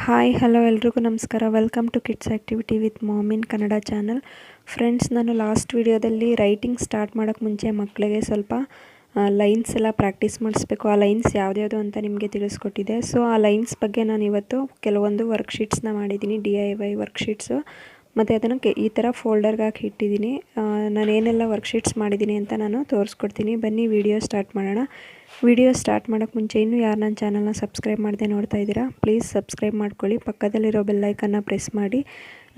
Hi hello ಎಲ್ರಿಗೂ ನಮಸ್ಕಾರ. Welcome to kids activity with mom in Kannada channel. Friends, ನಾನು last ವಿಡಿಯೋದಲ್ಲಿ ರೈಟಿಂಗ್ ಸ್ಟಾರ್ಟ್ ಮಾಡೋಕ್ಕೆ ಮುಂಚೆ ಮಕ್ಕಳಿಗೆ ಸ್ವಲ್ಪ ಲೈನ್ಸ್ ಎಲ್ಲ ಪ್ರಾಕ್ಟೀಸ್ ಮಾಡಿಸ್ಬೇಕು. ಆ ಲೈನ್ಸ್ ಯಾವ್ದ್ಯಾವುದು ಅಂತ ನಿಮಗೆ ತಿಳಿಸ್ಕೊಟ್ಟಿದ್ದೆ. ಸೊ ಆ ಲೈನ್ಸ್ ಬಗ್ಗೆ ನಾನು ಇವತ್ತು ಕೆಲವೊಂದು ವರ್ಕ್ಶೀಟ್ಸ್ನ ಮಾಡಿದ್ದೀನಿ, DIY ವರ್ಕ್ಶೀಟ್ಸು. ಮತ್ತು ಅದನ್ನು ಈ ಥರ ಫೋಲ್ಡರ್ಗೆ ಹಾಕಿ ಇಟ್ಟಿದ್ದೀನಿ. ನಾನು ಏನೆಲ್ಲ ವರ್ಕ್ಶೀಟ್ಸ್ ಮಾಡಿದ್ದೀನಿ ಅಂತ ನಾನು ತೋರಿಸ್ಕೊಡ್ತೀನಿ. ಬನ್ನಿ ವಿಡಿಯೋ ಸ್ಟಾರ್ಟ್ ಮಾಡೋಣ. ವಿಡಿಯೋ ಸ್ಟಾರ್ಟ್ ಮಾಡೋಕ್ಕೆ ಮುಂಚೆ ಇನ್ನೂ ಯಾರು ನನ್ನ ಚಾನಲ್ನ ಸಬ್ಸ್ಕ್ರೈಬ್ ಮಾಡದೆ ನೋಡ್ತಾ ಇದ್ದೀರಾ, ಪ್ಲೀಸ್ ಸಬ್ಸ್ಕ್ರೈಬ್ ಮಾಡ್ಕೊಳ್ಳಿ. ಪಕ್ಕದಲ್ಲಿರೋ ಬೆಲ್ಲೈಕನ್ನ ಪ್ರೆಸ್ ಮಾಡಿ.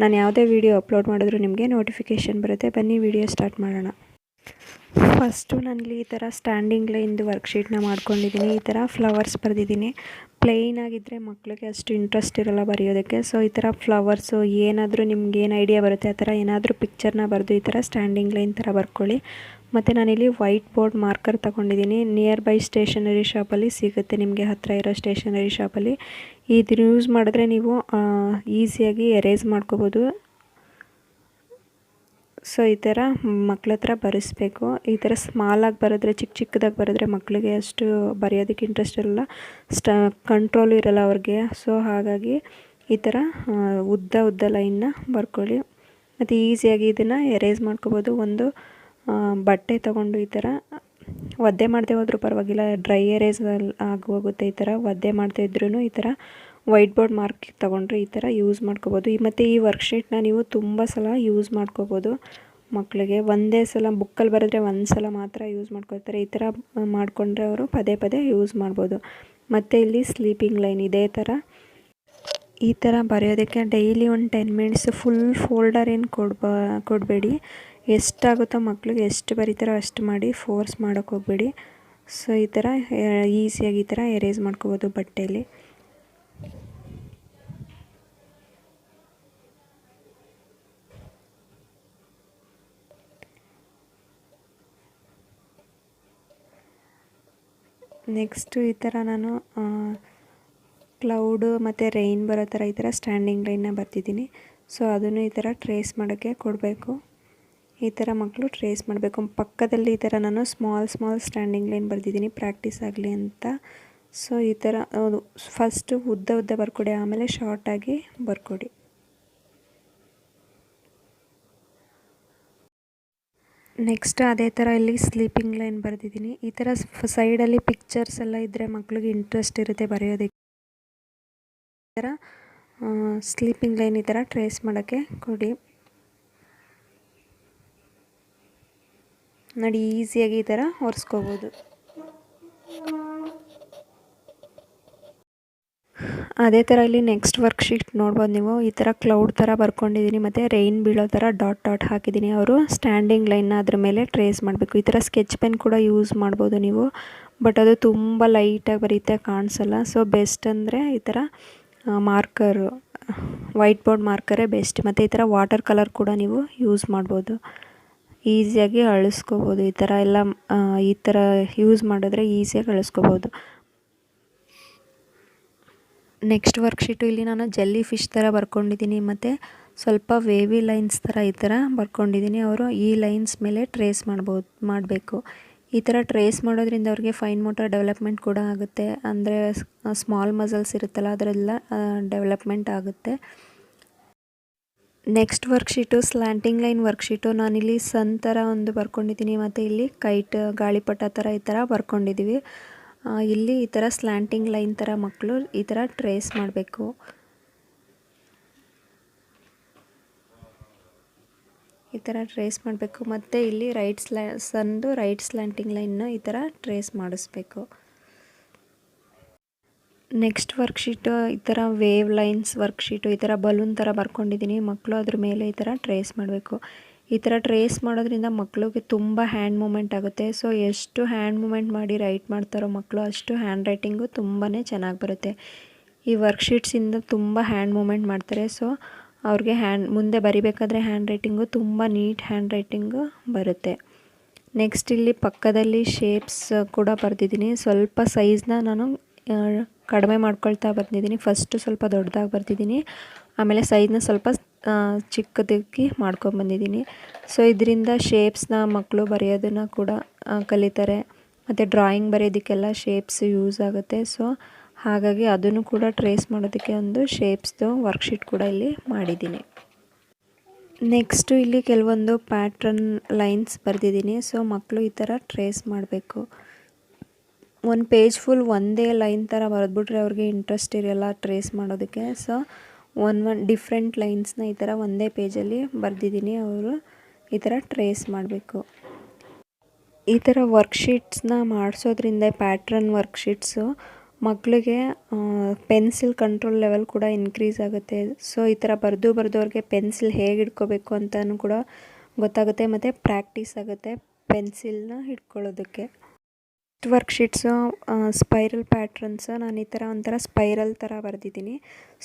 ನಾನು ಯಾವುದೇ ವಿಡಿಯೋ ಅಪ್ಲೋಡ್ ಮಾಡಿದ್ರು ನಿಮಗೆ ನೋಟಿಫಿಕೇಷನ್ ಬರುತ್ತೆ. ಬನ್ನಿ ವಿಡಿಯೋ ಸ್ಟಾರ್ಟ್ ಮಾಡೋಣ. ಫಸ್ಟು ನಾನಿಲ್ಲಿ ಈ ಥರ ಸ್ಟ್ಯಾಂಡಿಂಗ್ ಲೈನ್ದು ವರ್ಕ್ಶೀಟ್ನ ಮಾಡ್ಕೊಂಡಿದ್ದೀನಿ. ಈ ಥರ ಫ್ಲವರ್ಸ್ ಬರೆದಿದ್ದೀನಿ. ಪ್ಲೇನ್ ಆಗಿದ್ದರೆ ಮಕ್ಕಳಿಗೆ ಅಷ್ಟು ಇಂಟ್ರೆಸ್ಟ್ ಇರೋಲ್ಲ ಬರೆಯೋದಕ್ಕೆ. ಸೊ ಈ ಥರ ಫ್ಲವರ್ಸು ಏನಾದರೂ ನಿಮ್ಗೆ ಏನು ಐಡಿಯಾ ಬರುತ್ತೆ ಆ ಥರ ಏನಾದರೂ ಪಿಕ್ಚರ್ನ ಬರೆದು ಈ ಥರ ಸ್ಟ್ಯಾಂಡಿಂಗ್ ಲೈನ್ ಥರ ಬರ್ಕೊಳ್ಳಿ. ಮತ್ತು ನಾನಿಲ್ಲಿ ವೈಟ್ ಬೋರ್ಡ್ ಮಾರ್ಕರ್ ತೊಗೊಂಡಿದ್ದೀನಿ. ನಿಯರ್ ಬೈ ಸ್ಟೇಷನರಿ ಶಾಪಲ್ಲಿ ಸಿಗುತ್ತೆ, ನಿಮಗೆ ಹತ್ತಿರ ಇರೋ ಸ್ಟೇಷನರಿ ಶಾಪಲ್ಲಿ. ಇದನ್ನು ಯೂಸ್ ಮಾಡಿದ್ರೆ ನೀವು ಈಸಿಯಾಗಿ ಎರೇಸ್ ಮಾಡ್ಕೋಬೋದು. ಸೊ ಈ ಥರ ಮಕ್ಳ ಹತ್ರ ಬರೆಸ್ಬೇಕು. ಈ ಥರ ಸ್ಮಾಲಾಗಿ ಬರೆದ್ರೆ, ಚಿಕ್ಕದಾಗಿ ಬರೆದ್ರೆ ಮಕ್ಕಳಿಗೆ ಅಷ್ಟು ಬರೆಯೋದಕ್ಕೆ ಇಂಟ್ರೆಸ್ಟ್ ಇರಲ್ಲ, ಕಂಟ್ರೋಲು ಇರಲ್ಲ ಅವ್ರಿಗೆ. ಸೊ ಹಾಗಾಗಿ ಈ ಥರ ಉದ್ದ ಲೈನ್ನ ಬರ್ಕೊಳ್ಳಿ. ಮತ್ತು ಈಸಿಯಾಗಿ ಇದನ್ನು ಎರೇಸ್ ಮಾಡ್ಕೋಬೋದು. ಒಂದು ಬಟ್ಟೆ ತೊಗೊಂಡು ಈ ಥರ ಒದ್ದೆ ಮಾಡದೆ ಹೋದ್ರೂ ಪರವಾಗಿಲ್ಲ, ಡ್ರೈ ಎರೇಸ್ ಆಗೋಗುತ್ತೆ. ಈ ಥರ ಒದ್ದೆ ಮಾಡದೇ ಇದ್ರೂ ಈ ಥರ ವೈಟ್ ಬೋರ್ಡ್ ಮಾರ್ಕ್ ತೊಗೊಂಡ್ರೆ ಈ ಥರ ಯೂಸ್ ಮಾಡ್ಕೋಬೋದು. ಮತ್ತು ಈ ವರ್ಕ್ಶೀಟ್ನ ನೀವು ತುಂಬ ಸಲ ಯೂಸ್ ಮಾಡ್ಕೋಬೋದು. ಮಕ್ಕಳಿಗೆ ಒಂದೇ ಸಲ ಬುಕ್ಕಲ್ಲಿ ಬರೆದ್ರೆ ಒಂದು ಸಲ ಮಾತ್ರ ಯೂಸ್ ಮಾಡ್ಕೊಳ್ತಾರೆ. ಈ ಥರ ಮಾಡಿಕೊಂಡ್ರೆ ಅವರು ಪದೇ ಪದೇ ಯೂಸ್ ಮಾಡ್ಬೋದು. ಮತ್ತು ಇಲ್ಲಿ ಸ್ಲೀಪಿಂಗ್ ಲೈನ್ ಇದೇ ಥರ ಈ ಥರ ಬರೆಯೋದಕ್ಕೆ ಡೈಲಿ ಒಂದು 10 ಮಿನಿಟ್ಸ್ ಫುಲ್ ಫೋಲ್ಡರ್ ಏನು ಕೊಡಬೇಡಿ. ಎಷ್ಟಾಗುತ್ತೋ ಮಕ್ಳಿಗೆ ಎಷ್ಟು ಬರೀತಾರೋ ಅಷ್ಟು ಮಾಡಿ, ಫೋರ್ಸ್ ಮಾಡೋಕ್ಕೆ ಹೋಗಬೇಡಿ. ಸೊ ಈ ಥರ ಈಸಿಯಾಗಿ ಈ ಥರ ಎರೇಸ್ ಮಾಡ್ಕೋಬೋದು ಬಟ್ಟೆಯಲ್ಲಿ. ನೆಕ್ಸ್ಟು ಈ ಥರ ನಾನು ಕ್ಲೌಡು ಮತ್ತು ರೈನ್ ಬರೋ ಥರ ಈ ಥರ ಸ್ಟ್ಯಾಂಡಿಂಗ್ ಲೈನ್ನ ಬರ್ತಿದ್ದೀನಿ. ಸೊ ಅದನ್ನು ಈ ಥರ ಟ್ರೇಸ್ ಮಾಡೋಕ್ಕೆ ಕೊಡಬೇಕು. ಈ ಥರ ಮಕ್ಕಳು ಟ್ರೇಸ್ ಮಾಡಬೇಕು. ಪಕ್ಕದಲ್ಲಿ ಈ ಥರ ನಾನು ಸ್ಮಾಲ್ ಸ್ಟ್ಯಾಂಡಿಂಗ್ ಲೈನ್ ಬರೆದಿದ್ದೀನಿ, ಪ್ರಾಕ್ಟೀಸ್ ಆಗಲಿ ಅಂತ. ಸೊ ಈ ಥರ ಫಸ್ಟು ಉದ್ದ ಬರ್ಕೊಡಿ, ಆಮೇಲೆ ಶಾರ್ಟಾಗಿ ಬರ್ಕೊಡಿ. ನೆಕ್ಸ್ಟ್ ಅದೇ ಥರ ಇಲ್ಲಿ ಸ್ಲೀಪಿಂಗ್ ಲೈನ್ ಬರೆದಿದ್ದೀನಿ. ಈ ಥರ ಸೈಡಲ್ಲಿ ಪಿಕ್ಚರ್ಸ್ ಎಲ್ಲ ಇದ್ದರೆ ಮಕ್ಳಿಗೆ ಇಂಟ್ರೆಸ್ಟ್ ಇರುತ್ತೆ ಬರೆಯೋದಕ್ಕೆ. ಈ ಥರ ಸ್ಲೀಪಿಂಗ್ ಲೈನ್ ಈ ಥರ ಟ್ರೇಸ್ ಮಾಡೋಕ್ಕೆ ಕೊಡಿ. ನೋಡಿ, ಈಸಿಯಾಗಿ ಈ ಥರ ಒರೆಸ್ಕೋಬೋದು. ಅದೇ ಥರ ಇಲ್ಲಿ ನೆಕ್ಸ್ಟ್ ವರ್ಕ್ಶೀಟ್ ನೋಡ್ಬೋದು ನೀವು. ಈ ಥರ ಕ್ಲೌಡ್ ಥರ ಬರ್ಕೊಂಡಿದ್ದೀನಿ ಮತ್ತು ರೈನ್ ಬೀಳೋ ಥರ ಡಾಟ್ ಹಾಕಿದ್ದೀನಿ. ಅವರು ಸ್ಟ್ಯಾಂಡಿಂಗ್ ಲೈನ್ನ ಅದ್ರ ಮೇಲೆ ಟ್ರೇಸ್ ಮಾಡಬೇಕು. ಈ ಥರ ಸ್ಕೆಚ್ ಪೆನ್ ಕೂಡ ಯೂಸ್ ಮಾಡ್ಬೋದು ನೀವು, ಬಟ್ ಅದು ತುಂಬ ಲೈಟಾಗಿ ಬರೀತೆ, ಕಾಣಿಸಲ್ಲ. ಸೊ ಬೆಸ್ಟ್ ಅಂದರೆ ಈ ಥರ ಮಾರ್ಕರು, ವೈಟ್ ಬೋರ್ಡ್ ಮಾರ್ಕರೇ ಬೆಸ್ಟ್. ಮತ್ತು ಈ ಥರ ವಾಟರ್ ಕಲರ್ ಕೂಡ ನೀವು ಯೂಸ್ ಮಾಡ್ಬೋದು. ಈಸಿಯಾಗಿ ಅಳಿಸ್ಕೋಬೋದು. ಈ ಥರ ಎಲ್ಲ ಈ ಥರ ಯೂಸ್ ಮಾಡಿದ್ರೆ ಈಸಿಯಾಗಿ ಅಳಿಸ್ಕೋಬೋದು. ನೆಕ್ಸ್ಟ್ ವರ್ಕ್ಶೀಟು ಇಲ್ಲಿ ನಾನು ಜೆಲ್ಲಿ ಫಿಶ್ ಥರ ಬರ್ಕೊಂಡಿದ್ದೀನಿ ಮತ್ತು ಸ್ವಲ್ಪ ವೇವಿ ಲೈನ್ಸ್ ಥರ ಈ ಥರ ಬರ್ಕೊಂಡಿದ್ದೀನಿ. ಅವರು ಈ ಲೈನ್ಸ್ ಮೇಲೆ ಟ್ರೇಸ್ ಮಾಡಬೇಕು. ಈ ಥರ ಟ್ರೇಸ್ ಮಾಡೋದ್ರಿಂದ ಅವ್ರಿಗೆ ಫೈನ್ ಮೋಟರ್ ಡೆವಲಪ್ಮೆಂಟ್ ಕೂಡ ಆಗುತ್ತೆ. ಅಂದರೆ ಸ್ಮಾಲ್ ಮಸಲ್ಸ್ ಇರುತ್ತಲ್ಲ ಅದರೆಲ್ಲ ಡೆವಲಪ್ಮೆಂಟ್ ಆಗುತ್ತೆ. Next worksheet slanting line worksheet. ನಾನಿಲ್ಲಿ ಸನ್ ಥರ ಒಂದು ಬರ್ಕೊಂಡಿದ್ದೀನಿ ಮತ್ತು ಇಲ್ಲಿ ಕೈಟ್, ಗಾಳಿಪಟ ಥರ ಈ ಥರ ಬರ್ಕೊಂಡಿದ್ದೀವಿ. ಇಲ್ಲಿ ಈ ಥರ ಸ್ಲ್ಯಾಂಟಿಂಗ್ ಲೈನ್ ಥರ ಮಕ್ಕಳು ಈ ಥರ ಟ್ರೇಸ್ ಮಾಡಬೇಕು. ಈ ಥರ ಟ್ರೇಸ್ ಮಾಡಬೇಕು. ಮತ್ತು ಇಲ್ಲಿ ರೈಟ್ ಸ್ಲ್ಯಾಂಟಿಂಗ್ ಲೈನ್ನ ಈ ಥರ ಟ್ರೇಸ್ ಮಾಡಿಸ್ಬೇಕು. ನೆಕ್ಸ್ಟ್ ವರ್ಕ್ಶೀಟು ಈ ಥರ ವೇವ್ ಲೈನ್ಸ್ ವರ್ಕ್ಶೀಟು. ಈ ಥರ ಬಲೂನ್ ಥರ ಬರ್ಕೊಂಡಿದ್ದೀನಿ. ಮಕ್ಕಳು ಅದ್ರ ಮೇಲೆ ಈ ಥರ ಟ್ರೇಸ್ ಮಾಡಬೇಕು. ಈ ಥರ ಟ್ರೇಸ್ ಮಾಡೋದ್ರಿಂದ ಮಕ್ಕಳಿಗೆ ತುಂಬ ಹ್ಯಾಂಡ್ ಮೂಮೆಂಟ್ ಆಗುತ್ತೆ. ಸೊ ಎಷ್ಟು ಹ್ಯಾಂಡ್ ಮೂಮೆಂಟ್ ಮಾಡಿ ರೈಟ್ ಮಾಡ್ತಾರೋ ಮಕ್ಕಳು, ಅಷ್ಟು ಹ್ಯಾಂಡ್ ರೈಟಿಂಗು ತುಂಬಾ ಚೆನ್ನಾಗಿ ಬರುತ್ತೆ. ಈ ವರ್ಕ್ಶೀಟ್ಸಿಂದ ತುಂಬ ಹ್ಯಾಂಡ್ ಮೂಮೆಂಟ್ ಮಾಡ್ತಾರೆ. ಸೊ ಅವ್ರಿಗೆ ಮುಂದೆ ಬರಿಬೇಕಾದ್ರೆ ಹ್ಯಾಂಡ್ ರೈಟಿಂಗು ತುಂಬ ನೀಟ್ ಹ್ಯಾಂಡ್ ರೈಟಿಂಗು ಬರುತ್ತೆ. ನೆಕ್ಸ್ಟ್ ಇಲ್ಲಿ ಪಕ್ಕದಲ್ಲಿ ಶೇಪ್ಸ್ ಕೂಡ ಬರೆದಿದ್ದೀನಿ. ಸ್ವಲ್ಪ ಸೈಜ್ನ ನಾನು ಕಡಿಮೆ ಮಾಡ್ಕೊಳ್ತಾ ಬರ್ತಿದ್ದೀನಿ. ಫಸ್ಟು ಸ್ವಲ್ಪ ದೊಡ್ಡದಾಗಿ ಬರ್ತಿದ್ದೀನಿ, ಆಮೇಲೆ ಸೈಜ್ನ ಸ್ವಲ್ಪ ಚಿಕ್ಕದಕ್ಕೆ ಮಾಡ್ಕೊಂಬಂದಿದ್ದೀನಿ. ಸೊ ಇದರಿಂದ ಶೇಪ್ಸ್ನ ಮಕ್ಕಳು ಬರೆಯೋದನ್ನು ಕೂಡ ಕಲಿತಾರೆ. ಮತ್ತು ಡ್ರಾಯಿಂಗ್ ಬರೆಯೋದಕ್ಕೆಲ್ಲ ಶೇಪ್ಸ್ ಯೂಸ್ ಆಗುತ್ತೆ. ಸೊ ಹಾಗಾಗಿ ಅದನ್ನು ಕೂಡ ಟ್ರೇಸ್ ಮಾಡೋದಕ್ಕೆ ಒಂದು ಶೇಪ್ಸ್ದು ವರ್ಕ್ಶೀಟ್ ಕೂಡ ಇಲ್ಲಿ ಮಾಡಿದ್ದೀನಿ. ನೆಕ್ಸ್ಟು ಇಲ್ಲಿ ಕೆಲವೊಂದು ಪ್ಯಾಟ್ರನ್ ಲೈನ್ಸ್ ಬರೆದಿದ್ದೀನಿ. ಸೊ ಮಕ್ಕಳು ಈ ಥರ ಟ್ರೇಸ್ ಮಾಡಬೇಕು. ಒಂದು ಪೇಜ್ ಫುಲ್ ಒಂದೇ ಲೈನ್ ಥರ ಬರೆದ್ಬಿಟ್ರೆ ಅವ್ರಿಗೆ ಇಂಟ್ರೆಸ್ಟ್ ಇರೋಲ್ಲ ಟ್ರೇಸ್ ಮಾಡೋದಕ್ಕೆ. ಸೊ ಒಂದು ಡಿಫ್ರೆಂಟ್ ಲೈನ್ಸ್ನ ಈ ಥರ ಒಂದೇ ಪೇಜಲ್ಲಿ ಬರೆದಿದ್ದೀನಿ. ಅವರು ಈ ಥರ ಟ್ರೇಸ್ ಮಾಡಬೇಕು. ಈ ಥರ ವರ್ಕ್ಶೀಟ್ಸ್ನ ಮಾಡಿಸೋದ್ರಿಂದ ಪ್ಯಾಟ್ರನ್ ವರ್ಕ್ಶೀಟ್ಸು ಮಕ್ಕಳಿಗೆ ಪೆನ್ಸಿಲ್ ಕಂಟ್ರೋಲ್ ಲೆವೆಲ್ ಕೂಡ ಇನ್ಕ್ರೀಸ್ ಆಗುತ್ತೆ. ಸೊ ಈ ಥರ ಬರೆದು ಅವ್ರಿಗೆ ಪೆನ್ಸಿಲ್ ಹೇಗೆ ಹಿಡ್ಕೋಬೇಕು ಅಂತಲೂ ಕೂಡ ಗೊತ್ತಾಗುತ್ತೆ ಮತ್ತು ಪ್ರಾಕ್ಟೀಸ್ ಆಗುತ್ತೆ ಪೆನ್ಸಿಲ್ನ ಹಿಡ್ಕೊಳ್ಳೋದಕ್ಕೆ. ವರ್ಕ್ಶೀಟ್ಸು ಸ್ಪೈರಲ್ ಪ್ಯಾಟ್ರನ್ಸ್ ನಾನು ಈ ಥರ ಒಂಥರ ಸ್ಪೈರಲ್ ಥರ ಬರೆದಿದ್ದೀನಿ.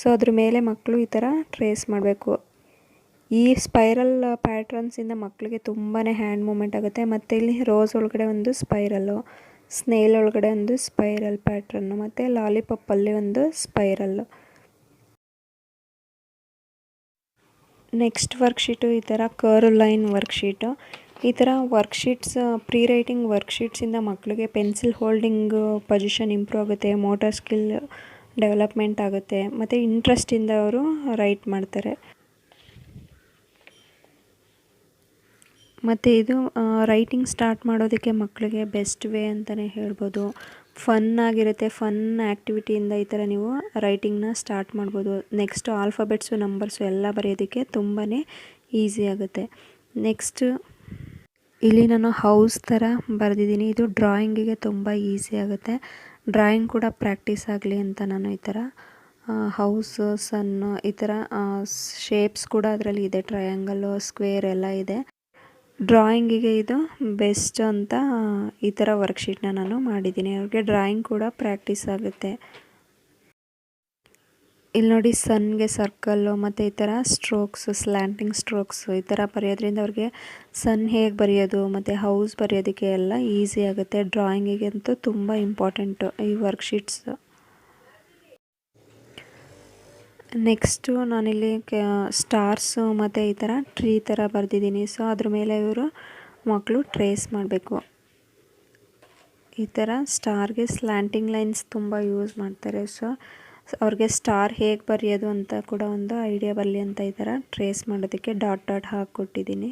ಸೊ ಅದ್ರ ಮೇಲೆ ಮಕ್ಕಳು ಈ ಥರ ಟ್ರೇಸ್ ಮಾಡಬೇಕು. ಈ ಸ್ಪೈರಲ್ ಪ್ಯಾಟ್ರನ್ಸಿಂದ ಮಕ್ಕಳಿಗೆ ತುಂಬಾ ಹ್ಯಾಂಡ್ ಮೂಮೆಂಟ್ ಆಗುತ್ತೆ. ಮತ್ತು ಇಲ್ಲಿ ರೋಸ್ ಒಳಗಡೆ ಒಂದು ಸ್ಪೈರಲ್ಲು, ಸ್ನೇಲ್ ಒಳಗಡೆ ಒಂದು ಸ್ಪೈರಲ್ ಪ್ಯಾಟ್ರನ್ನು ಮತ್ತು ಲಾಲಿಪಾಪಲ್ಲಿ ಒಂದು ಸ್ಪೈರಲ್ಲು. ನೆಕ್ಸ್ಟ್ ವರ್ಕ್ಶೀಟು ಈ ಥರ ಕರ್ವ್ ಲೈನ್ ವರ್ಕ್ಶೀಟು. ಈ ಥರ ವರ್ಕ್ಶೀಟ್ಸ್ ಪ್ರೀ ರೈಟಿಂಗ್ ವರ್ಕ್ಶೀಟ್ಸಿಂದ ಮಕ್ಕಳಿಗೆ ಪೆನ್ಸಿಲ್ ಹೋಲ್ಡಿಂಗ್ ಪೊಸಿಷನ್ ಇಂಪ್ರೂವ್ ಆಗುತ್ತೆ, ಮೋಟಾರ್ ಸ್ಕಿಲ್ ಡೆವಲಪ್ಮೆಂಟ್ ಆಗುತ್ತೆ ಮತ್ತು ಇಂಟ್ರೆಸ್ಟಿಂದ ಅವರು ರೈಟ್ ಮಾಡ್ತಾರೆ. ಮತ್ತು ಇದು ರೈಟಿಂಗ್ ಸ್ಟಾರ್ಟ್ ಮಾಡೋದಕ್ಕೆ ಮಕ್ಕಳಿಗೆ ಬೆಸ್ಟ್ ವೇ ಅಂತಲೇ ಹೇಳ್ಬೋದು. ಫನ್ ಆಗಿರುತ್ತೆ. ಫನ್ ಆ್ಯಕ್ಟಿವಿಟಿಯಿಂದ ಈ ಥರ ನೀವು ರೈಟಿಂಗ್ನ ಸ್ಟಾರ್ಟ್ ಮಾಡ್ಬೋದು. ನೆಕ್ಸ್ಟು ಆಲ್ಫಾಬೆಟ್ಸು ನಂಬರ್ಸು ಎಲ್ಲ ಬರೆಯೋದಕ್ಕೆ ತುಂಬಾ ಈಸಿ ಆಗುತ್ತೆ. ನೆಕ್ಸ್ಟ್ ಇಲ್ಲಿ ನಾನು ಹೌಸ್ ಥರ ಬರೆದಿದ್ದೀನಿ. ಇದು ಡ್ರಾಯಿಂಗಿಗೆ ತುಂಬ ಈಸಿ ಆಗುತ್ತೆ. ಡ್ರಾಯಿಂಗ್ ಕೂಡ ಪ್ರಾಕ್ಟೀಸ್ ಆಗಲಿ ಅಂತ ನಾನು ಈ ಥರ ಹೌಸು, ಸನ್ನು ಈ ಥರ ಶೇಪ್ಸ್ ಕೂಡ ಅದರಲ್ಲಿ ಇದೆ. ಟ್ರಯಾಂಗಲ್ಲು, ಸ್ಕ್ವೇರ್ ಎಲ್ಲ ಇದೆ. ಡ್ರಾಯಿಂಗಿಗೆ ಇದು ಬೆಸ್ಟ್ ಅಂತ ಈ ಥರ ವರ್ಕ್ಶೀಟ್ನ ನಾನು ಮಾಡಿದ್ದೀನಿ. ಅವ್ರಿಗೆ ಡ್ರಾಯಿಂಗ್ ಕೂಡ ಪ್ರಾಕ್ಟೀಸ್ ಆಗುತ್ತೆ. ಇಲ್ಲಿ ನೋಡಿ ಸನ್ಗೆ ಸರ್ಕಲ್ಲು ಮತ್ತು ಈ ಥರ ಸ್ಟ್ರೋಕ್ಸು, ಸ್ಲ್ಯಾಂಟಿಂಗ್ ಸ್ಟ್ರೋಕ್ಸು ಈ ಥರ ಬರೆಯೋದ್ರಿಂದ ಅವ್ರಿಗೆ ಸನ್ ಹೇಗೆ ಬರೆಯೋದು ಮತ್ತು ಹೌಸ್ ಬರೆಯೋದಕ್ಕೆ ಎಲ್ಲ ಈಸಿ ಆಗುತ್ತೆ. ಡ್ರಾಯಿಂಗಿಗೆ ಅಂತೂ ತುಂಬ ಇಂಪಾರ್ಟೆಂಟು ಈ ವರ್ಕ್ಶೀಟ್ಸ್. ನೆಕ್ಸ್ಟು ನಾನಿಲ್ಲಿ ಸ್ಟಾರ್ಸು ಮತ್ತು ಈ ಥರ ಟ್ರೀ ಥರ ಬರೆದಿದ್ದೀನಿ. ಸೊ ಅದ್ರ ಮೇಲೆ ಇವರು ಮಕ್ಕಳು ಟ್ರೇಸ್ ಮಾಡಬೇಕು. ಈ ಥರ ಸ್ಟಾರ್ಗೆ ಸ್ಲ್ಯಾಂಟಿಂಗ್ ಲೈನ್ಸ್ ತುಂಬ ಯೂಸ್ ಮಾಡ್ತಾರೆ. ಸೊ ಅವ್ರಿಗೆ ಸ್ಟಾರ್ ಹೇಗೆ ಬರೆಯೋದು ಅಂತ ಕೂಡ ಒಂದು ಐಡಿಯಾ ಬರಲಿ ಅಂತ ಈ ಥರ ಟ್ರೇಸ್ ಮಾಡೋದಕ್ಕೆ ಡಾಟ್ ಹಾಕ್ಕೊಟ್ಟಿದ್ದೀನಿ.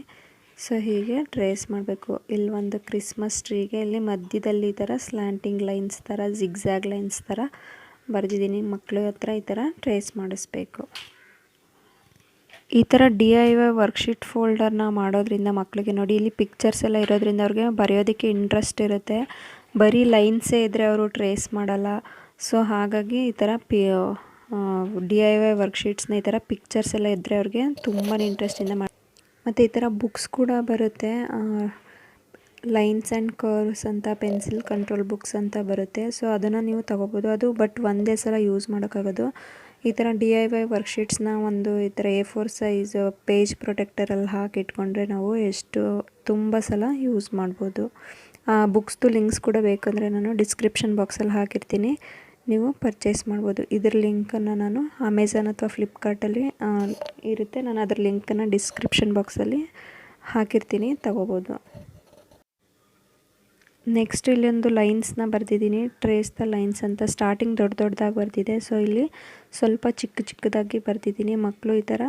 ಸೊ ಹೀಗೆ ಟ್ರೇಸ್ ಮಾಡಬೇಕು. ಇಲ್ಲಿ ಒಂದು ಕ್ರಿಸ್ಮಸ್ ಟ್ರೀಗೆ ಇಲ್ಲಿ ಮಧ್ಯದಲ್ಲಿ ಈ ಥರ ಸ್ಲ್ಯಾಂಟಿಂಗ್ ಲೈನ್ಸ್ ಥರ ಜಿಗ್ಜ್ಯಾಗ್ ಲೈನ್ಸ್ ಥರ ಬರೆದಿದ್ದೀನಿ. ಮಕ್ಕಳ ಹತ್ರ ಈ ಥರ ಟ್ರೇಸ್ ಮಾಡಿಸ್ಬೇಕು. ಈ ಥರ DIY ವರ್ಕ್ಶೀಟ್ ಫೋಲ್ಡರ್ನ ಮಾಡೋದ್ರಿಂದ ಮಕ್ಕಳಿಗೆ ನೋಡಿ ಇಲ್ಲಿ ಪಿಕ್ಚರ್ಸ್ ಎಲ್ಲ ಇರೋದ್ರಿಂದ ಅವ್ರಿಗೆ ಬರೆಯೋದಕ್ಕೆ ಇಂಟ್ರೆಸ್ಟ್ ಇರುತ್ತೆ. ಬರೀ ಲೈನ್ಸೇ ಇದ್ದರೆ ಅವರು ಟ್ರೇಸ್ ಮಾಡಲ್ಲ. ಸೊ ಹಾಗಾಗಿ ಈ ಥರ DIY ವರ್ಕ್ಶೀಟ್ಸ್ನ ಈ ಥರ ಪಿಕ್ಚರ್ಸ್ ಎಲ್ಲ ಇದ್ದರೆ ಅವ್ರಿಗೆ ತುಂಬಾ ಇಂಟ್ರೆಸ್ಟಿಂದ ಮತ್ತು ಈ ಥರ ಬುಕ್ಸ್ ಕೂಡ ಬರುತ್ತೆ. ಲೈನ್ಸ್ ಆ್ಯಂಡ್ ಕರ್ವ್ಸ್ ಅಂತ ಪೆನ್ಸಿಲ್ ಕಂಟ್ರೋಲ್ ಬುಕ್ಸ್ ಅಂತ ಬರುತ್ತೆ. ಸೊ ಅದನ್ನು ನೀವು ತೊಗೋಬೋದು. ಅದು ಬಟ್ ಒಂದೇ ಸಲ ಯೂಸ್ ಮಾಡೋಕ್ಕಾಗೋದು. ಈ ಥರ DIY ವರ್ಕ್ಶೀಟ್ಸ್ನ ಒಂದು ಈ ಥರ A4 ಸೈಜ್ ಪೇಜ್ ಪ್ರೊಟೆಕ್ಟರಲ್ಲಿ ಹಾಕಿಟ್ಕೊಂಡ್ರೆ ನಾವು ತುಂಬ ಸಲ ಯೂಸ್ ಮಾಡ್ಬೋದು. ಬುಕ್ಸ್ದು ಲಿಂಕ್ಸ್ ಕೂಡ ಬೇಕಂದರೆ ನಾನು ಡಿಸ್ಕ್ರಿಪ್ಷನ್ ಬಾಕ್ಸಲ್ಲಿ ಹಾಕಿರ್ತೀನಿ, ನೀವು ಪರ್ಚೇಸ್ ಮಾಡ್ಬೋದು. ಇದ್ರ ಲಿಂಕನ್ನು ನಾನು ಅಮೆಝಾನ್ ಅಥವಾ ಫ್ಲಿಪ್ಕಾರ್ಟಲ್ಲಿ ಇರುತ್ತೆ, ನಾನು ಅದ್ರ ಲಿಂಕನ್ನು ಡಿಸ್ಕ್ರಿಪ್ಷನ್ ಬಾಕ್ಸಲ್ಲಿ ಹಾಕಿರ್ತೀನಿ, ತಗೋಬೋದು. ನೆಕ್ಸ್ಟ್ ಇಲ್ಲಿ ಒಂದು ಲೈನ್ಸ್ನ ಬರೆದಿದ್ದೀನಿ. ಟ್ರೇಸ್ ದ ಲೈನ್ಸ್ ಅಂತ ಸ್ಟಾರ್ಟಿಂಗ್ ದೊಡ್ಡದಾಗಿ ಬರೆದಿದೆ. ಸೊ ಇಲ್ಲಿ ಸ್ವಲ್ಪ ಚಿಕ್ಕದಾಗಿ ಬರೆದಿದ್ದೀನಿ. ಮಕ್ಕಳು ಈ ಥರ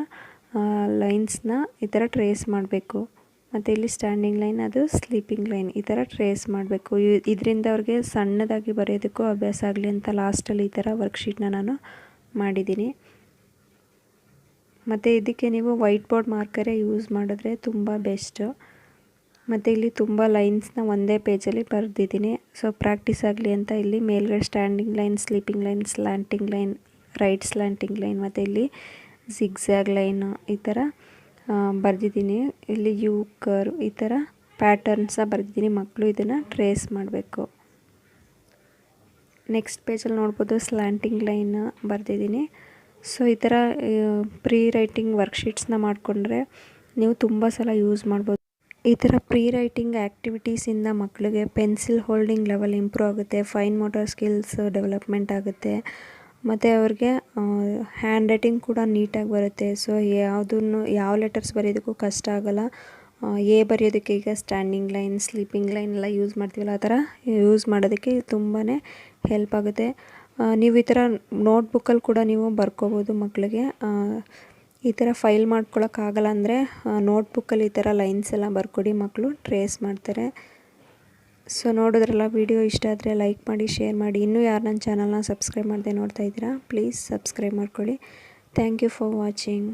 ಲೈನ್ಸ್ನ ಈ ಥರ ಟ್ರೇಸ್ ಮಾಡಬೇಕು. ಮತ್ತು ಇಲ್ಲಿ ಸ್ಟ್ಯಾಂಡಿಂಗ್ ಲೈನ್, ಅದು ಸ್ಲೀಪಿಂಗ್ ಲೈನ್, ಈ ಥರ ಟ್ರೇಸ್ ಮಾಡಬೇಕು. ಇದರಿಂದ ಅವ್ರಿಗೆ ಸಣ್ಣದಾಗಿ ಬರೆಯೋದಕ್ಕೂ ಅಭ್ಯಾಸ ಆಗಲಿ ಅಂತ ಲಾಸ್ಟಲ್ಲಿ ಈ ಥರ ವರ್ಕ್ಶೀಟ್ನ ನಾನು ಮಾಡಿದ್ದೀನಿ. ಮತ್ತು ಇದಕ್ಕೆ ನೀವು ವೈಟ್ ಬೋರ್ಡ್ ಮಾರ್ಕರೇ ಯೂಸ್ ಮಾಡಿದ್ರೆ ತುಂಬ ಬೆಸ್ಟು. ಮತ್ತು ಇಲ್ಲಿ ತುಂಬ ಲೈನ್ಸ್ನ ಒಂದೇ ಪೇಜಲ್ಲಿ ಬರೆದಿದ್ದೀನಿ. ಸೊ ಪ್ರಾಕ್ಟೀಸ್ ಆಗಲಿ ಅಂತ ಇಲ್ಲಿ ಮೇಲ್ಗಡೆ standing line, sleeping line, slanting line, right slanting line ಮತ್ತು ಇಲ್ಲಿ ಜಿಗ್ಜ್ಯಾಗ್ ಲೈನ್ ಈ ಥರ ಬರೆದಿದ್ದೀನಿ. ಇಲ್ಲಿ ಯು ಕರ್ವ್ ಈ ಥರ ಪ್ಯಾಟರ್ನ್ಸ ಬರೆದಿದ್ದೀನಿ. ಮಕ್ಕಳು ಇದನ್ನು ಟ್ರೇಸ್ ಮಾಡಬೇಕು. ನೆಕ್ಸ್ಟ್ ಪೇಜಲ್ಲಿ ನೋಡ್ಬೋದು ಸ್ಲ್ಯಾಂಟಿಂಗ್ ಲೈನ್ ಬರೆದಿದ್ದೀನಿ. ಸೊ ಈ ಥರ ಪ್ರೀ ರೈಟಿಂಗ್ ವರ್ಕ್ಶೀಟ್ಸ್ನ ಮಾಡಿಕೊಂಡ್ರೆ ನೀವು ತುಂಬ ಸಲ ಯೂಸ್ ಮಾಡ್ಬೋದು. ಈ ಥರ ಪ್ರೀ ರೈಟಿಂಗ್ ಆ್ಯಕ್ಟಿವಿಟೀಸಿಂದ ಮಕ್ಕಳಿಗೆ ಪೆನ್ಸಿಲ್ ಹೋಲ್ಡಿಂಗ್ ಲೆವೆಲ್ ಇಂಪ್ರೂವ್ ಆಗುತ್ತೆ, ಫೈನ್ ಮೋಟಾರ್ ಸ್ಕಿಲ್ಸ್ ಡೆವಲಪ್ಮೆಂಟ್ ಆಗುತ್ತೆ ಮತ್ತು ಅವ್ರಿಗೆ ಹ್ಯಾಂಡ್ ರೈಟಿಂಗ್ ಕೂಡ ನೀಟಾಗಿ ಬರುತ್ತೆ. ಸೊ ಯಾವ ಲೆಟರ್ಸ್ ಬರೆಯೋದಕ್ಕೂ ಕಷ್ಟ ಆಗೋಲ್ಲ. ಬರೆಯೋದಕ್ಕೆ ಈಗ ಸ್ಟ್ಯಾಂಡಿಂಗ್ ಲೈನ್, ಸ್ಲೀಪಿಂಗ್ ಲೈನ್ ಎಲ್ಲ ಯೂಸ್ ಮಾಡ್ತೀವಲ್ಲ, ಆ ಥರ ಯೂಸ್ ಮಾಡೋದಕ್ಕೆ ತುಂಬಾ ಹೆಲ್ಪ್ ಆಗುತ್ತೆ. ನೀವು ಈ ಥರ ನೋಟ್ಬುಕ್ಕಲ್ಲಿ ಕೂಡ ನೀವು ಬರ್ಕೋಬೋದು ಮಕ್ಕಳಿಗೆ. ಈ ಥರ ಫೈಲ್ ಮಾಡ್ಕೊಳಕ್ಕಾಗಲ್ಲ ಅಂದರೆ ನೋಟ್ಬುಕ್ಕಲ್ಲಿ ಈ ಥರ ಲೈನ್ಸ್ ಎಲ್ಲ ಬರ್ಕೊಡಿ, ಮಕ್ಕಳು ಟ್ರೇಸ್ ಮಾಡ್ತಾರೆ. ಸೊ ನೋಡಿದ್ರಲ್ಲ, ವಿಡಿಯೋ ಇಷ್ಟ ಆದರೆ ಲೈಕ್ ಮಾಡಿ, ಶೇರ್ ಮಾಡಿ. ಇನ್ನೂ ಯಾರು ನನ್ನ ಚಾನಲ್ನ ಸಬ್ಸ್ಕ್ರೈಬ್ ಮಾಡದೆ ನೋಡ್ತಾ ಇದ್ದೀರಾ, ಪ್ಲೀಸ್ ಸಬ್ಸ್ಕ್ರೈಬ್ ಮಾಡ್ಕೊಳ್ಳಿ. Thank you for watching.